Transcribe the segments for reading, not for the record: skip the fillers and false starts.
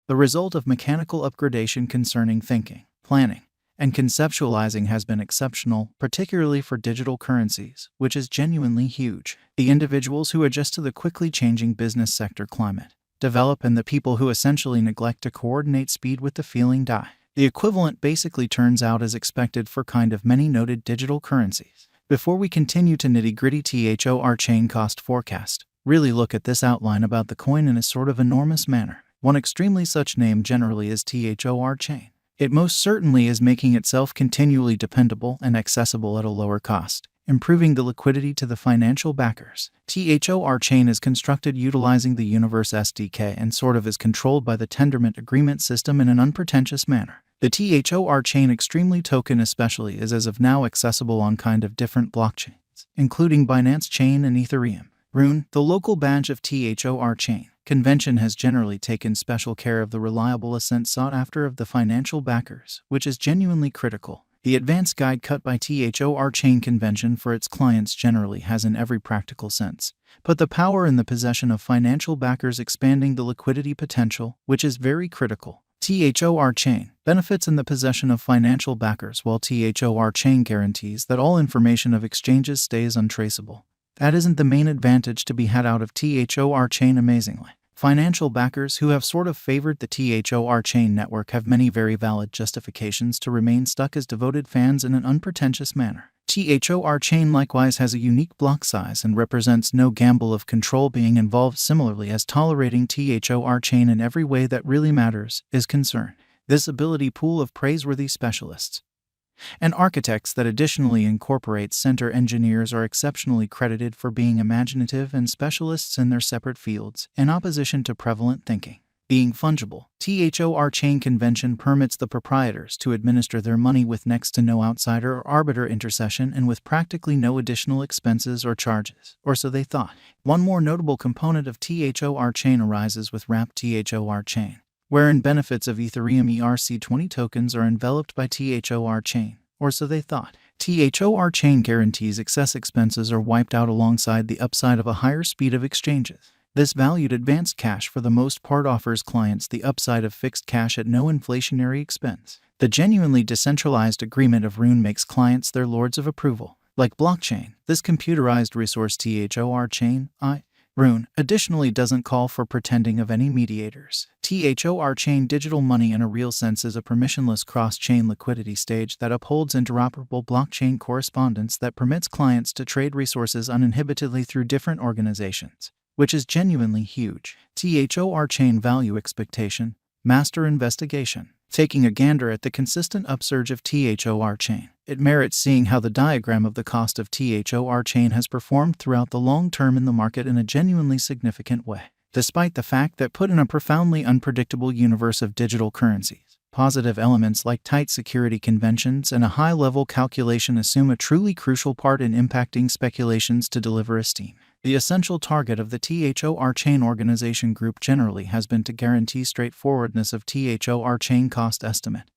The result of mechanical upgradation concerning thinking, planning, and conceptualizing has been exceptional, particularly for digital currencies, which is genuinely huge. The individuals who adjust to the quickly changing business sector climate develop, and the people who essentially neglect to coordinate speed with the feeling die. The equivalent basically turns out as expected for kind of many noted digital currencies. Before we continue to nitty-gritty Thorchain cost forecast, really look at this outline about the coin in a sort of enormous manner. One extremely such name generally is Thorchain. It most certainly is making itself continually dependable and accessible at a lower cost, improving the liquidity to the financial backers. Thorchain is constructed utilizing the Universe SDK and sort of is controlled by the Tendermint agreement system in an unpretentious manner. The Thorchain extremely token especially is as of now accessible on kind of different blockchains, including Binance Chain and Ethereum. Rune, the local branch of Thorchain convention, has generally taken special care of the reliable ascent sought after of the financial backers, which is genuinely critical. The advanced guide cut by Thorchain convention for its clients generally has in every practical sense put the power in the possession of financial backers, expanding the liquidity potential, which is very critical. Thorchain benefits in the possession of financial backers, while Thorchain guarantees that all information of exchanges stays untraceable. That isn't the main advantage to be had out of Thorchain, amazingly. Financial backers who have sort of favored the Thorchain network have many very valid justifications to remain stuck as devoted fans in an unpretentious manner. Thorchain likewise has a unique block size and represents no gamble of control being involved, similarly as tolerating Thorchain in every way that really matters is concerned. This ability pool of praiseworthy specialists and architects that additionally incorporates center engineers are exceptionally credited for being imaginative and specialists in their separate fields, in opposition to prevalent thinking. Being fungible, Thorchain convention permits the proprietors to administer their money with next to no outsider or arbiter intercession and with practically no additional expenses or charges, or so they thought. One more notable component of Thorchain arises with wrapped Thorchain, wherein benefits of Ethereum ERC20 tokens are enveloped by Thorchain, or so they thought. Thorchain guarantees excess expenses are wiped out alongside the upside of a higher speed of exchanges. This valued advanced cash for the most part offers clients the upside of fixed cash at no inflationary expense. The genuinely decentralized agreement of Rune makes clients their lords of approval. Like blockchain, this computerized resource Thorchain, Rune additionally doesn't call for pretending of any mediators. Thorchain digital money in a real sense is a permissionless cross-chain liquidity stage that upholds interoperable blockchain correspondence that permits clients to trade resources uninhibitedly through different organizations, which is genuinely huge. Thorchain value expectation, master investigation. Taking a gander at the consistent upsurge of Thorchain, it merits seeing how the diagram of the cost of Thorchain has performed throughout the long term in the market in a genuinely significant way. Despite the fact that put in a profoundly unpredictable universe of digital currencies, positive elements like tight security conventions and a high-level calculation assume a truly crucial part in impacting speculations to deliver esteem. The essential target of the Thorchain organization group generally has been to guarantee straightforwardness of Thorchain cost estimate,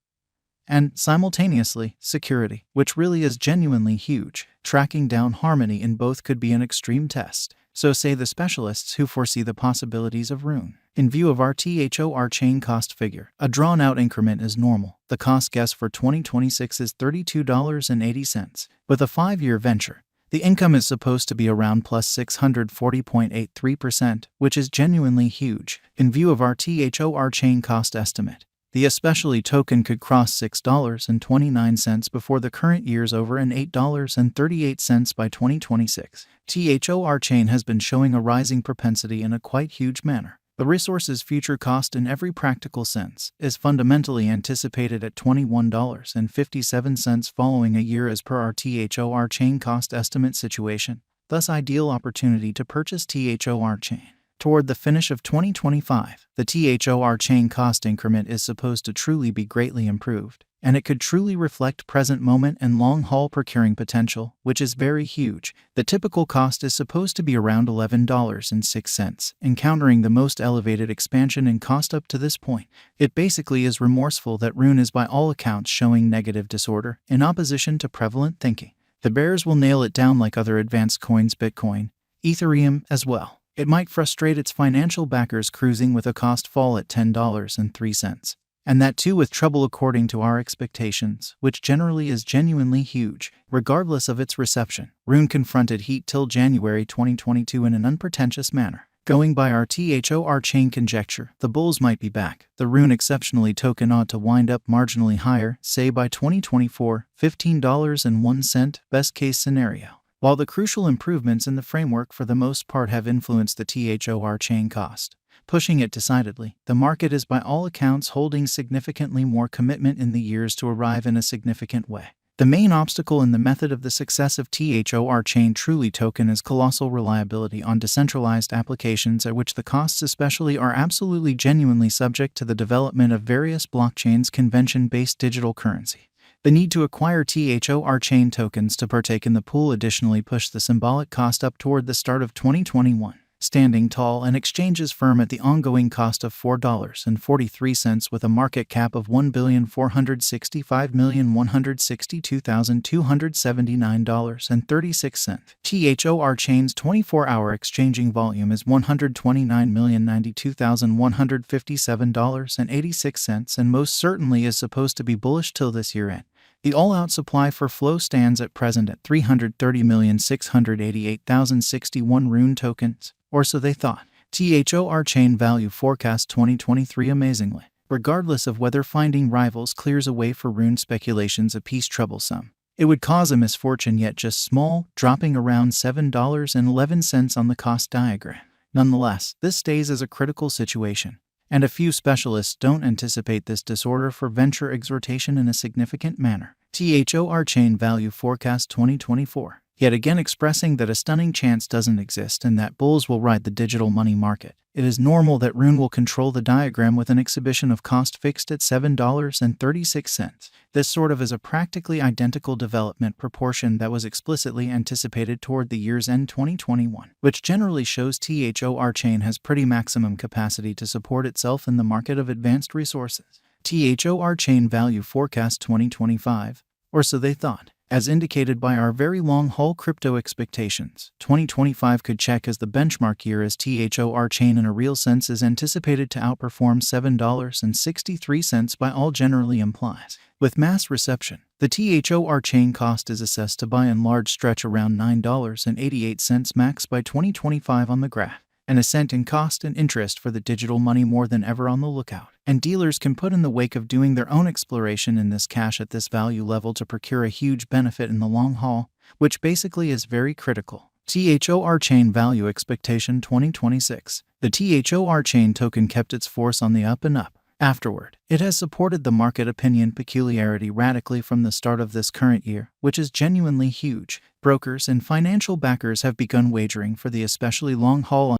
and, simultaneously, security, which really is genuinely huge. Tracking down harmony in both could be an extreme test, so say the specialists who foresee the possibilities of Rune. In view of our Thorchain cost figure, a drawn-out increment is normal. The cost guess for 2026 is $32.80. With a 5-year venture, the income is supposed to be around plus 640.83%, which is genuinely huge. In view of our Thorchain cost estimate, the especially token could cross $6.29 before the current year's over and $8.38 by 2026. Thorchain has been showing a rising propensity in a quite huge manner. The resource's future cost in every practical sense is fundamentally anticipated at $21.57 following a year as per our Thorchain cost estimate situation, thus ideal opportunity to purchase Thorchain. Toward the finish of 2025, the Thorchain cost increment is supposed to truly be greatly improved, and it could truly reflect present moment and long-haul procuring potential, which is very huge. The typical cost is supposed to be around $11.06, encountering the most elevated expansion in cost up to this point. It basically is remorseful that Rune is by all accounts showing negative disorder, in opposition to prevalent thinking. The bears will nail it down like other advanced coins, Bitcoin, Ethereum as well. It might frustrate its financial backers cruising with a cost fall at $10.03. And that too with trouble according to our expectations, which generally is genuinely huge, regardless of its reception. Rune confronted heat till January 2022 in an unpretentious manner. Going by our Thorchain conjecture, the bulls might be back. The Rune exceptionally token ought to wind up marginally higher, say by 2024, $15.01, best case scenario. While the crucial improvements in the framework for the most part have influenced the Thorchain cost, pushing it decidedly, the market is by all accounts holding significantly more commitment in the years to arrive in a significant way. The main obstacle in the method of the success of Thorchain truly token is colossal reliability on decentralized applications at which the costs especially are absolutely genuinely subject to the development of various blockchains convention-based digital currency. The need to acquire Thorchain tokens to partake in the pool additionally pushed the symbolic cost up toward the start of 2021. Standing tall and exchanges firm at the ongoing cost of $4.43 with a market cap of $1,465,162,279.36. Thorchain's 24-hour exchanging volume is $129,092,157.86 and most certainly is supposed to be bullish till this year end. The all-out supply for flow stands at present at 330,688,061 Rune tokens, or so they thought. Thorchain value forecast 2023 amazingly, regardless of whether finding rivals clears a way for Rune speculations a piece troublesome. It would cause a misfortune yet just small, dropping around $7.11 on the cost diagram. Nonetheless, this stays as a critical situation, and a few specialists don't anticipate this disorder for venture exhortation in a significant manner. Thorchain value forecast 2024. Yet again expressing that a stunning chance doesn't exist and that bulls will ride the digital money market. It is normal that Rune will control the diagram with an exhibition of cost fixed at $7.36. This sort of is a practically identical development proportion that was explicitly anticipated toward the year's end 2021, which generally shows Thorchain has pretty maximum capacity to support itself in the market of advanced resources. Thorchain value forecast 2025, or so they thought. As indicated by our very long-haul crypto expectations, 2025 could check as the benchmark year as Thorchain in a real sense is anticipated to outperform $7.63 by all generally implies. With mass reception, the Thorchain cost is assessed to by and large stretch around $9.88 max by 2025 on the graph. An ascent in cost and interest for the digital money more than ever on the lookout, and dealers can put in the wake of doing their own exploration in this cash at this value level to procure a huge benefit in the long haul, which basically is very critical. Thorchain value expectation 2026. The Thorchain token kept its force on the up and up. Afterward, it has supported the market opinion peculiarity radically from the start of this current year, which is genuinely huge. Brokers and financial backers have begun wagering for the especially long haul